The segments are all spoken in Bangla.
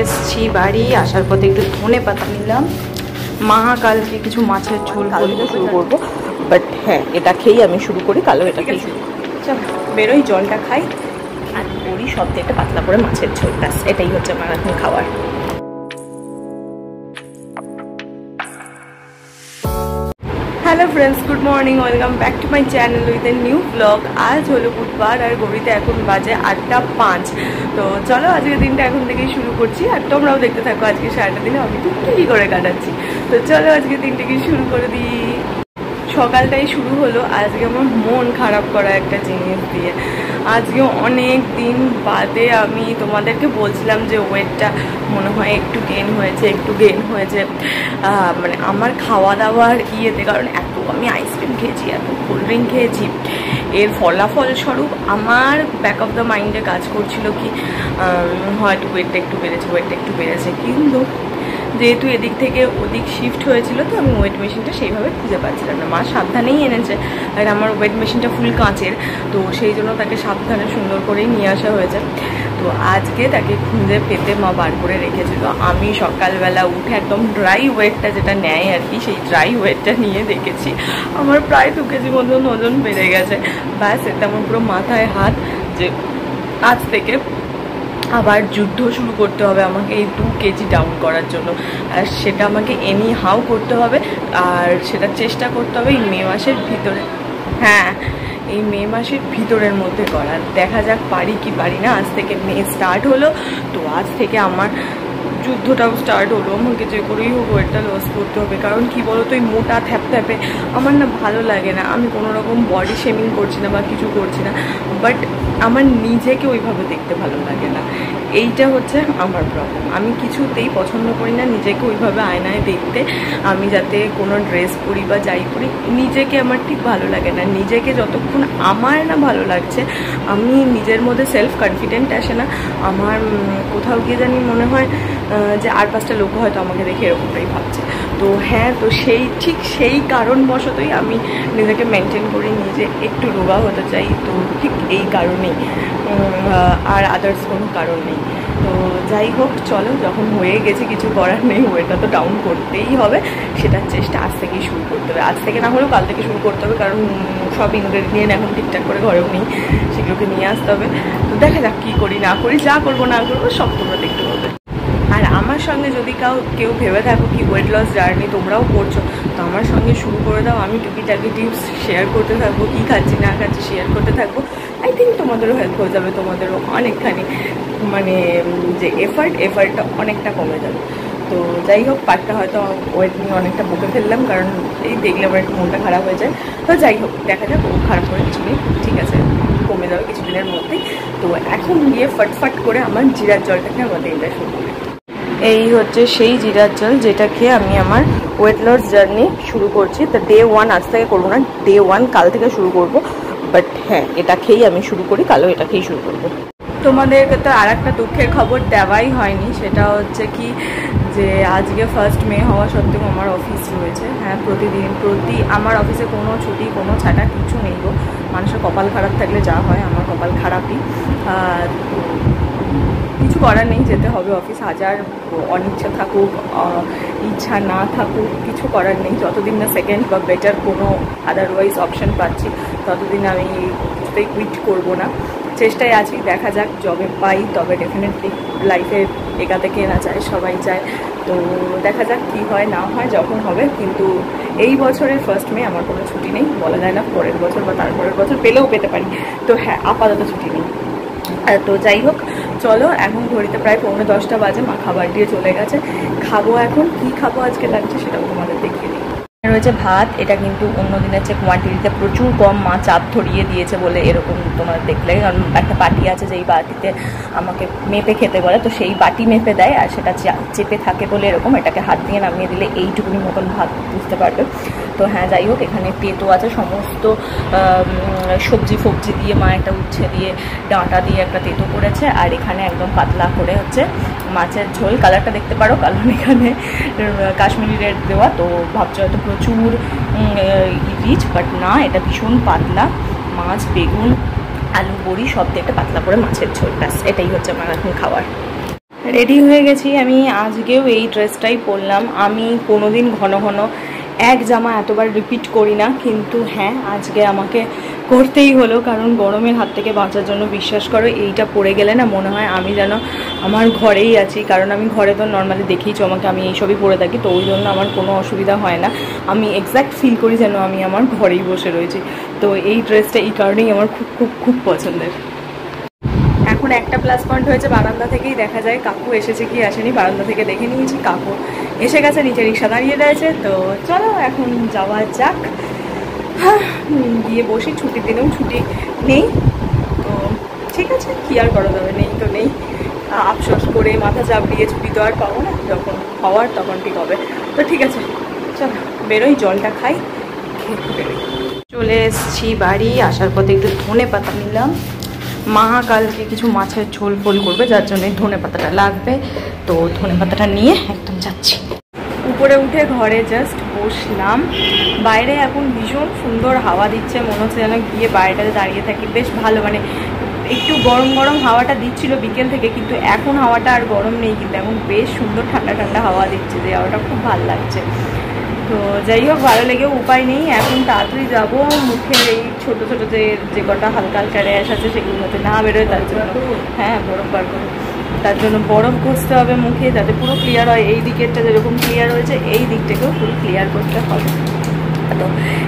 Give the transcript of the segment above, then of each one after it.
এসেছি বাড়ি, আসার পথে একটু ধনে পাতা নিলাম। মা কালকে কিছু মাছের ঝোল কালকে শুরু করবো, বাট হ্যাঁ এটা খেয়েই আমি শুরু করি, কালো এটা খেয়ে শুরু করি। চল বেরোই, জলটা খাই আর করি সব দিয়ে একটা পাতলা করে মাছের ঝোল, ব্যাস এটাই হচ্ছে আমার এখন খাওয়ার। Hello friends, good morning, welcome back to my channel with a new blog. আজ হলো বুধবার আর ঘড়িতে এখন বাজে 8:05। তো চলো আজকের দিনটা এখন থেকেই শুরু করছি, আর তোমরাও দেখতে থাকো আজকে সারাটা দিনে আমি তো কী করে কাটাচ্ছি। তো চলো আজকে দিনটাকে শুরু করে দিই। সকালটাই শুরু হলো আজকে আমার মন খারাপ করা একটা জিনিস দিয়ে। আজকে অনেক দিন বাদে আমি তোমাদেরকে বলছিলাম যে ওয়েটটা মনে হয় একটু গেইন হয়েছে, মানে আমার খাওয়া দাওয়ার ইয়েতে, কারণ এত আমি আইসক্রিম খেয়েছি, এত কোল্ড ড্রিঙ্ক খেয়েছি, এর ফলাফল স্বরূপ আমার ব্যাক অফ দ্য মাইন্ডে কাজ করছিল কি হয়তো ওয়েটটা একটু বেড়েছে, কিন্তু যেহেতু এদিক থেকে ওদিক শিফট হয়েছিল তো আমি ওয়েট মেশিনটা সেইভাবে খুঁজে পাচ্ছিলাম না। মা সাবধানেই এনেছে, আর আমার ওয়েট মেশিনটা ফুল কাঁচের, তো সেই জন্য তাকে সাবধানে সুন্দর করেই নিয়ে আসা হয়েছে। তো আজকে তাকে খুঁজে পেতে মা বার করে রেখেছিল। আমি সকালবেলা উঠে একদম ড্রাই ওয়েটটা যেটা নেয় আর কি, সেই ড্রাই ওয়েটটা নিয়ে দেখেছি আমার প্রায় 2 কেজি মতন ওজন বেড়ে গেছে। ব্যাস এতে আমার পুরো মাথায় হাত যে আজ থেকে আবার যুদ্ধ শুরু করতে হবে আমাকে এই 2 কেজি ডাউন করার জন্য, আর সেটা আমাকে এনি হাউ করতে হবে, আর সেটা চেষ্টা করতে হবে এই মে মাসের ভিতরে। হ্যাঁ, এই মে মাসের ভিতরের মধ্যে করার। দেখা যাক পারি কি পারি না। আজ থেকে মে স্টার্ট হলো, তো আজ থেকে আমার যুদ্ধটাও স্টার্ট হলো। আমাকে যে করেই হোক ওয়েটটা লস করতে হবে, কারণ কি বলো তো এই মোটা থ্যাপথ্যাপে আমার না ভালো লাগে না। আমি কোনো রকম বডি শেমিং করছি না বা কিছু করছি না, বাট আমার নিজেকে ওইভাবে দেখতে ভালো লাগে না। এইটা হচ্ছে আমার প্রবলেম। আমি কিছুতেই পছন্দ করি না নিজেকে ওইভাবে আয়নায় দেখতে। আমি যাতে কোনো ড্রেস পরি বা যাই পরি, নিজেকে আমার ঠিক ভালো লাগে না। নিজেকে যতক্ষণ আমার না ভালো লাগছে, আমি নিজের মধ্যে সেলফ কনফিডেন্ট আসে না। আমার কোথাও গিয়ে জানি মনে হয় যে আর 5টা লোক হয়তো আমাকে দেখে এরকমটাই ভাবছে। তো হ্যাঁ, তো সেই কারণবশতই আমি নিজেকে মেনটেন করি, নিজে একটু রোগা হতে চাই। তো ঠিক এই কারণেই, আর আদার্স কোনো কারণ নেই। তো যাই হোক, চলো, যখন হয়ে গেছে কিছু করার নেই, ওয়েটটা তো ডাউন করতেই হবে। সেটার চেষ্টা আজ থেকেই শুরু করতে হবে, আজ থেকে না হলেও কাল থেকে শুরু করতে হবে, কারণ সব ইনগ্রেডিয়েন্ট এখন ঠিকঠাক করে ঘরেও নেই, সেগুলোকে নিয়ে আসতে হবে। তো দেখা যাক কী করি না করি, যা করবো না করবো সব তোমরা দেখতে পাবে। আর আমার সঙ্গে যদি কেউ ভেবে থাকো কি ওয়েট লস জার্নি তোমরাও করছো, তো আমার সঙ্গে শুরু করে দাও। আমি টুকিটাকি টিপস শেয়ার করতে থাকবো, কী খাচ্ছি না খাচ্ছি শেয়ার করতে থাকবো। আই থিঙ্ক তোমাদেরও হেল্প হয়ে যাবে, তোমাদেরও অনেকখানি মানে যে এফার্টটা অনেকটা কমে যাবে। তো যাই হোক, পার্টটা হয়তো ওয়েট নিয়ে অনেকটা বকে ফেললাম, কারণ এই দেখলে আমার একটু মনটা খারাপ হয়ে যায়। তো যাই হোক, দেখা যাক, ও খারাপ করে কিছু নেই, ঠিক আছে, কমে যাবে কিছুদিনের মধ্যেই। তো এখন গিয়ে ফটফট করে আমার জিরার জলটাকে আমাদের এটা শুরু করি। এই হচ্ছে সেই জিরার জল যেটা খেয়ে আমি আমার ওয়েট লস জার্নি শুরু করছি। তো ডে 1 আজ থেকে করবো না, ডে 1 কাল থেকে শুরু করব, বাট হ্যাঁ এটা খেয়েই আমি শুরু করি, কালও এটা খেয়েই শুরু করবো। তোমাদেরকে তো আর একটা দুঃখের খবর দেওয়াই হয়নি, সেটা হচ্ছে কি যে আজকে 1 মে হওয়া সত্ত্বেও আমার অফিস রয়েছে। হ্যাঁ, প্রতি আমার অফিসে কোনো ছুটি কোনো ছাটা কিছু নেই গো। মানুষের কপাল খারাপ থাকলে যা হয়, আমার কপাল খারাপই। কিছু করার নেই, যেতে হবে অফিস, হাজার অনিচ্ছা থাকুক ইচ্ছা না থাকুক, কিছু করার নেই। যতদিন না সেকেন্ড বা বেটার কোনো আদারওয়াইজ অপশান পাচ্ছি, ততদিন আমি কিছুতেই কুইট করবো না। চেষ্টায় আছি, দেখা যাক, জবে পাই তবে ডেফিনেটলি লাইফে এগাতে কে না চায়, সবাই চায়। তো দেখা যাক কী হয় না হয়, যখন হবে। কিন্তু এই বছরের 1 মে আমার কোনো ছুটি নেই, বলা যায় না পরের বছর বা তারপরের বছর পেলেও পেতে পারি। তো হ্যাঁ, আপাতত ছুটি নেই। তো যাই হোক, চলো, এখন ঘড়িতে প্রায় 9:45 বাজে, মা খাবার দিয়ে চলে গেছে। খাবো এখন, কি খাবো আজকে লাগছে সেটাও তোমাদের দেখিয়ে দিই। রয়েছে ভাত, এটা কিন্তু অন্য দিনের চেয়ে কোয়ান্টিটিতে প্রচুর কম, মা চাপ ধরিয়ে দিয়েছে বলে এরকম তোমার দেখলে। কারণ একটা বাটি আছে যেই বাটিতে আমাকে মেপে খেতে বলে, তো সেই বাটি মেপে দেয়, আর সেটা চেপে থাকে বলে এরকম। এটাকে হাত দিয়ে নামিয়ে দিলে এইটুকুনি মতন ভাত বুঝতে পারবে। তো হ্যাঁ, যাই হোক, এখানে তেতো আছে, সমস্ত সবজি ফবজি দিয়ে মা একটা উচ্ছে দিয়ে ডাঁটা দিয়ে একটা তেতো করেছে, আর এখানে একদম পাতলা করে হচ্ছে মাছের ঝোল। কালারটা দেখতে পারো, কারণ এখানে কাশ্মীরি রেড দেওয়া, তো ভাবছো হয়তো প্রচুর রিচ, বাট না, এটা ভীষণ পাতলা। মাছ, বেগুন, আলু, বড়ি সব দিয়ে একটা পাতলা করে মাছের ঝোল, ব্যাস এটাই হচ্ছে আমার এখন খাওয়ার। রেডি হয়ে গেছি আমি। আজকেও এই ড্রেসটাই পরলাম। আমি কোনোদিন ঘন ঘন এক জামা এতবার রিপিট করি না, কিন্তু হ্যাঁ আজকে আমাকে করতেই হলো, কারণ গরমের হাত থেকে বাঁচার জন্য। বিশ্বাস করো এইটা পরে গেলে না মনে হয় আমি যেন আমার ঘরেই আছি, কারণ আমি ঘরে তো নর্মালি দেখেইছো আমাকে, আমি এইসবই পরে থাকি, তো ওই জন্য আমার কোনো অসুবিধা হয় না। আমি এক্স্যাক্ট ফিল করি যেন আমি আমার ঘরেই বসে রয়েছি। তো এই ড্রেসটা এই কারণেই আমার খুব খুব খুব পছন্দের। এখন একটা প্লাস পয়েন্ট হয়েছে, বারান্দা থেকেই দেখা যায় কাকু এসেছে কি আসেনি। বারান্দা থেকে দেখে নিয়েছি কাকু এসে গেছে, নিচে রিক্সা দাঁড়িয়ে রয়েছে। তো চলো এখন যাওয়া যাক, গিয়ে বসি। ছুটির দিনেও ছুটি নেই, তো ঠিক আছে কি আর করা যাবে, নেই তো নেই। আফসোস করে মাথা চাপ দিয়ে ছুটি তো আর পাবো না, যখন হওয়ার তখন ঠিক হবে। তো ঠিক আছে চলো বেরোই, জলটা খাই, খেতে বেরোই। চলে এসছি বাড়ি। আসার পথে একটু ধনে পাতা নিলাম। মা কালকে কিছু মাছের ঝোল ফোল করবে, যার জন্য ধনে পাতাটা লাগবে। তো ধনে পাতাটা নিয়ে একদম যাচ্ছি। উপরে উঠে ঘরে জাস্ট বসলাম। বাইরে এখন ভীষণ সুন্দর হাওয়া দিচ্ছে, মনে হচ্ছে যেন গিয়ে বাইরেটাতে দাঁড়িয়ে থাকি। বেশ ভালো, মানে একটু গরম গরম হাওয়াটা দিচ্ছিল বিকেল থেকে, কিন্তু এখন হাওয়াটা আর গরম নেই, কিন্তু এখন বেশ সুন্দর ঠান্ডা ঠান্ডা হাওয়া দিচ্ছে, যে হাওয়াটা খুব ভালো লাগছে। তো যাই হোক, ভালো লেগেও উপায় নেই, এখন তাড়াতাড়ি যাবো। মুখের এই ছোটো ছোটো যে কটা হালকা হালকা র্যাশ আছে সেগুলো যাতে না বেরোয়, তার জন্য হ্যাঁ বরফ বার করো, তার জন্য বরফ ঘষতে হবে মুখে, যাতে পুরো ক্লিয়ার হয়। এই দিকেরটা যেরকম ক্লিয়ার হয়েছে এই দিকটাকেও পুরো ক্লিয়ার করতে হবে, তো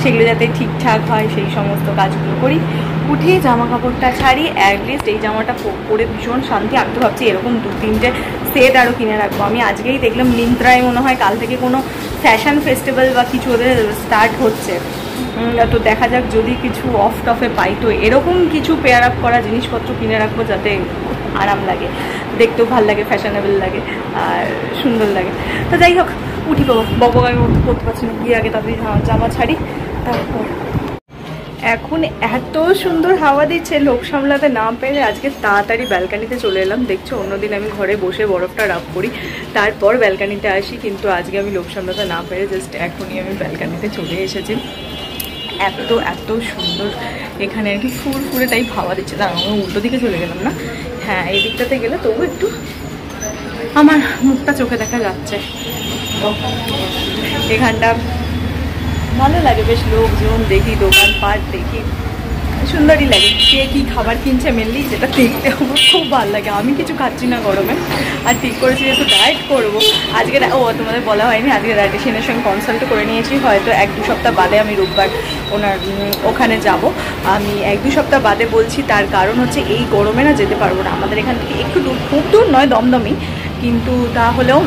সেগুলো যাতে ঠিকঠাক হয় সেই সমস্ত কাজগুলো করি। উঠে জামা কাপড়টা ছাড়ি, অ্যাটলিস্ট এই জামাটা পরে ভীষণ শান্তি। আমি তো ভাবছি এরকম 2-3টে সেট আরও কিনে রাখবো। আমি আজকেই দেখলাম মিন্ত্রায় মনে হয় কাল থেকে কোনো ফ্যাশন ফেস্টিভ্যাল বা কিছু ওদের স্টার্ট হচ্ছে, তো দেখা যাক যদি কিছু অফ টফে পাই, তো এরকম কিছু পেয়ার আপ করা জিনিসপত্র কিনে রাখবো যাতে আরাম লাগে, দেখতেও ভালো লাগে, ফ্যাশনেবল লাগে আর সুন্দর লাগে। তো যাই হোক উঠি, বাবা আমি করতে পারছি না, গিয়ে আগে তাড়াতাড়ি জামা ছাড়ি। তারপর এখন এত সুন্দর হাওয়া দিচ্ছে, লোক সামলাতে না পেরে আজকে তাড়াতাড়ি ব্যালকানিতে চলে এলাম। দেখছো অন্যদিন আমি ঘরে বসে বরফটা রাব করি, তারপর ব্যালকানিতে আসি, কিন্তু আজকে আমি লোক সামলাতে না পেরে জাস্ট এখনই আমি ব্যালকানিতে চলে এসেছি। এত এত সুন্দর এখানে আর কি, ফুরফুরে টাইপ হাওয়া দিচ্ছে। দাঁড়াও আমি উল্টো দিকে চলে গেলাম না, হ্যাঁ এই দিকটাতে গেলে তবু একটু আমার মুখটা চোখে দেখা যাচ্ছে। তো এখানটা ভালো লাগে, বেশ লোকজন দেখি, দোকানপাট দেখি, সুন্দরই লাগে। কে কী খাবার কিনছে মেনলি যেটা দেখতে আমার খুব ভালো লাগে। আমি কিছু খাচ্ছি না গরমে, আর ঠিক করেছি যেহেতু ডায়েট করবো আজকে। তোমাদের বলা হয়নি, আজকে ডায়েটিশিয়ানের সঙ্গে কনসাল্ট করে নিয়েছি। হয়তো 1-2 সপ্তাহ বাদে আমি রোববার ওখানে যাব। আমি 1-2 সপ্তাহ বাদে বলছি, তার কারণ হচ্ছে এই গরমে না যেতে পারবো না। আমাদের এখান থেকে একটু দূর, খুব দূর নয়, দমদমই, কিন্তু তাহলেও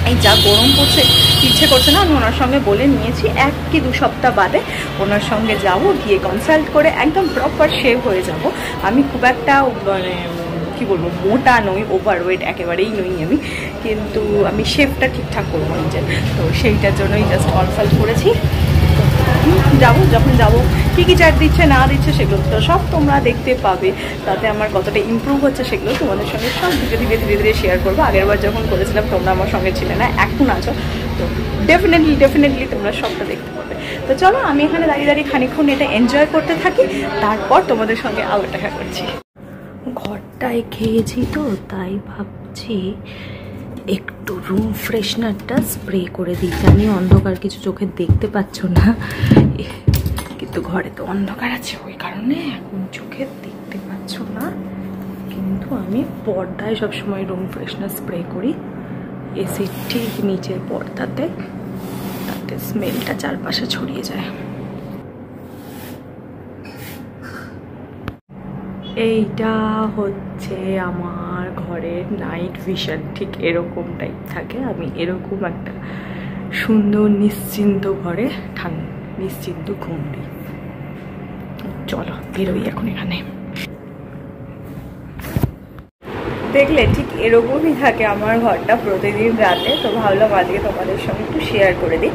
এই যা গরম পড়ছে ইচ্ছে করছে না। আমি ওনার সঙ্গে বলে নিয়েছি 1 কি 2 সপ্তাহ বাদে ওনার সঙ্গে যাব, গিয়ে কনসাল্ট করে একদম প্রপার শেভ হয়ে যাব। আমি খুব একটা মানে কী বলবো, মোটা নই, ওভারওয়েট একেবারেই নই আমি, কিন্তু আমি শেভটা ঠিকঠাক করবো নিজের, তো সেইটার জন্যই জাস্ট কনসাল্ট করেছি। যাবো, যখন যাবো কী কী চাট দিচ্ছে না দিচ্ছে সেগুলো তো সব তোমরা দেখতে পাবে, তাতে আমার কতটা ইমপ্রুভ হচ্ছে সেগুলো তোমাদের সঙ্গে সব ধীরে ধীরে ধীরে ধীরে শেয়ার করবো। আগেরবার যখন করেছিলাম তোমরা আমার সঙ্গে ছিলে না, এখন আছো, তো ডেফিনেটলি তোমরা সবটা দেখতে পাবে। তো চলো আমি এখানে দাঁড়িয়ে দাঁড়িয়ে খানিকক্ষণ এটা এনজয় করতে থাকি, তারপর তোমাদের সঙ্গে আবার দেখা করছি। ঘরটায় খেয়েছি তো তাই ভাবছি একটু রুম ফ্রেশনারটা স্প্রে করে দিই। জানি অন্ধকার, কিছু চোখে দেখতে পাচ্ছ না, কিন্তু ঘরে তো অন্ধকার আছে, ওই কারণে এখন চোখে দেখতে পাচ্ছ না, কিন্তু আমি পর্দায় সবসময় রুম ফ্রেশনার স্প্রে করি, এসির ঠিক নিচের পর্দাতে, তাতে স্মেলটা চারপাশে ছড়িয়ে যায়। এইটা হচ্ছে আমার ঘরের নাইট ভিশন, ঠিক এরকম টাইপ থাকে। আমি এরকম একটা সুন্দর নিশ্চিন্ত ঘরে নিশ্চিন্ত ঘুম দিই। চলো বেরোই এখন এখানে। দেখলে ঠিক এরকমই থাকে আমার ঘরটা প্রতিদিন রাতে, তো ভাবলাম আজকে তোমাদের সঙ্গে একটু শেয়ার করে দিই।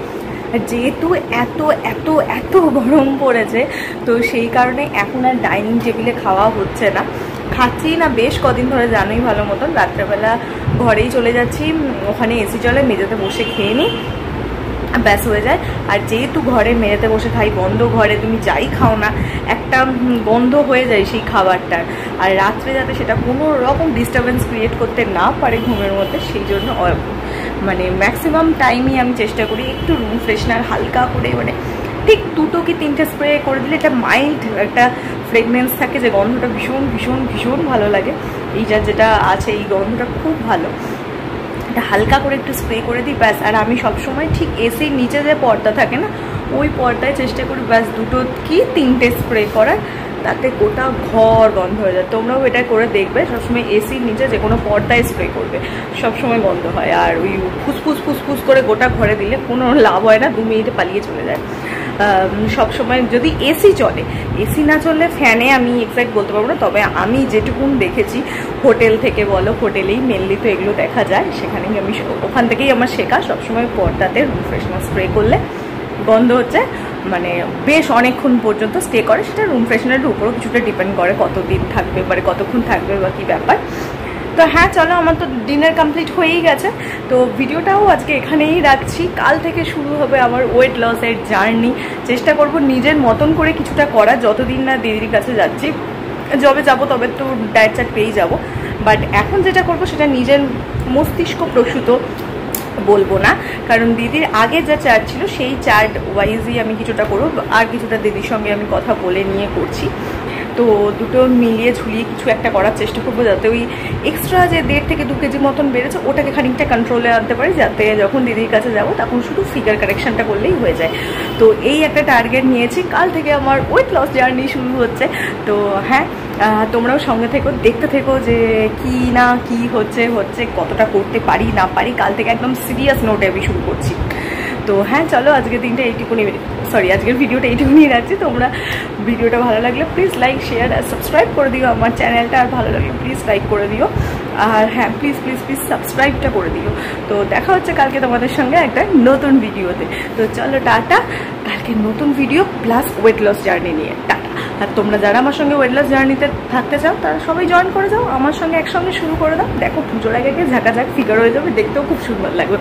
যেহেতু এত এত এত গরম পড়েছে, তো সেই কারণে এখন আর ডাইনিং টেবিলে খাওয়া হচ্ছে না, খাচ্ছি না বেশ কদিন ধরে, জানোই ভালো মতন। রাত্রেবেলা ঘরেই চলে যাচ্ছি, ওখানে এসি চলে, মেঝেতে বসে খেয়ে নিই, ব্যাস হয়ে যায়। আর যেহেতু ঘরে মেয়েতে বসে খাই, বন্ধ ঘরে তুমি যাই খাও না একটা গন্ধ হয়ে যায় সেই খাবারটার। আর রাত্রে যাতে সেটা কোনো রকম ডিস্টারবেন্স ক্রিয়েট করতে না পারে ঘুমের মধ্যে, সেই জন্য মানে ম্যাক্সিমাম টাইমই আমি চেষ্টা করি একটু রুম ফ্রেশনার হালকা করে, মানে ঠিক 2 কি 3টে স্প্রে করে দিলে একটা মাইল্ড একটা ফ্রেগনেন্স থাকে, যে গন্ধটা ভীষণ ভীষণ ভীষণ ভালো লাগে। এই যেটা আছে এই গন্ধটা খুব ভালো, এটা হালকা করে একটু স্প্রে করে দিই ব্যাস। আর আমি সবসময় ঠিক এসির নিচে যে পর্দা থাকে না, ওই পর্দায় চেষ্টা করি ব্যাস 2 কি 3টে স্প্রে করার, তাতে গোটা ঘর গন্ধ হয়ে যায়। তোমরাও এটা করে দেখবে, সবসময় এসির নিচে যে কোনো পর্দায় স্প্রে করবে, সবসময় গন্ধ হয়। আর ওই ফুসফুস ফুসফুস করে গোটা ঘরে দিলে কোনো লাভ হয় না, 2 মিনিটে পালিয়ে চলে যায়। সবসময় যদি এসি চলে, এসি না চললে ফ্যানে আমি এক্স্যাক্ট বলতে পারবো না, তবে আমি যেটুকুন দেখেছি হোটেল থেকে বলো, হোটেলেই মেনলি তো এগুলো দেখা যায়, সেখানেই আমি ওখান থেকেই আমার শেখা। সবসময় পর্দাতে রুম ফ্রেশনার স্প্রে করলে গন্ধ হচ্ছে মানে বেশ অনেকক্ষণ পর্যন্ত স্টে করে। সেটা রুম ফ্রেশনারের উপরও কিছুটা ডিপেন্ড করে কতদিন থাকবে, মানে কতক্ষণ থাকবে বা কী ব্যাপার। তো হ্যাঁ চলো, আমার তো ডিনার কমপ্লিট হয়েই গেছে, তো ভিডিওটাও আজকে এখানেই রাখছি। কাল থেকে শুরু হবে আমার ওয়েট লসের জার্নি। চেষ্টা করব নিজের মতন করে কিছুটা করা, যতদিন না দিদির কাছে যাচ্ছি। যবে যাব তবে তো ডায়েট চার্ট পেয়েই যাব, বাট এখন যেটা করব সেটা নিজের মস্তিষ্ক প্রসূত বলবো না, কারণ দিদির আগে যা চার্ট ছিল সেই চার্ট ওয়াইজই আমি কিছুটা করব, আর কিছুটা দিদির সঙ্গে আমি কথা বলে নিয়ে করছি। তো দুটো মিলিয়ে ঝুলিয়ে কিছু একটা করার চেষ্টা করবো, যাতে ওই এক্সট্রা যে 1.5 থেকে 2 কেজি মতন বেড়েছে ওটাকে খানিকটা কন্ট্রোলে আনতে পারি, যাতে যখন দিদির কাছে যাব তখন শুধু ফিগার কারেকশনটা করলেই হয়ে যায়। তো এই একটা টার্গেট নিয়েছি। কাল থেকে আমার ওয়েট লস জার্নি শুরু হচ্ছে। তো হ্যাঁ, তোমরাও সঙ্গে থেকো, দেখতে থেকো যে কি না কি হচ্ছে কতটা করতে পারি না পারি। কাল থেকে একদম সিরিয়াস নোটে আমি শুরু করছি। তো হ্যাঁ চলো, আজকের দিনটা এইটুকুনি, আজকের ভিডিওটা এইটুকুনি রাখছি। তোমরা ভিডিওটা ভালো লাগলে প্লিজ লাইক শেয়ার আর সাবস্ক্রাইব করে দিও আমার চ্যানেলটা, আর ভালো লাগলে প্লিজ লাইক করে দিও, আর হ্যাঁ প্লিজ প্লিজ প্লিজ সাবস্ক্রাইবটা করে দিও। তো দেখা হচ্ছে কালকে তোমাদের সঙ্গে একটা নতুন ভিডিওতে। তো চলো টাটা, কালকে নতুন video plus weight loss journey নিয়ে টাটা। আর তোমরা যারা আমার সঙ্গে ওয়েট লস জার্নিতে থাকতে চাও তারা সবাই জয়েন করে যাও, আমার সঙ্গে একসঙ্গে শুরু করে দাও। দেখো পুজোর আগে ঝাঁকাঝাঁক ফিগার হয়ে যাবে, দেখতেও খুব সুন্দর লাগবে।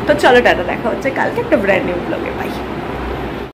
তো চলো টাটা, দেখা হচ্ছে কালকে একটা ব্র্যান্ড নিউ ব্লগে। বাই।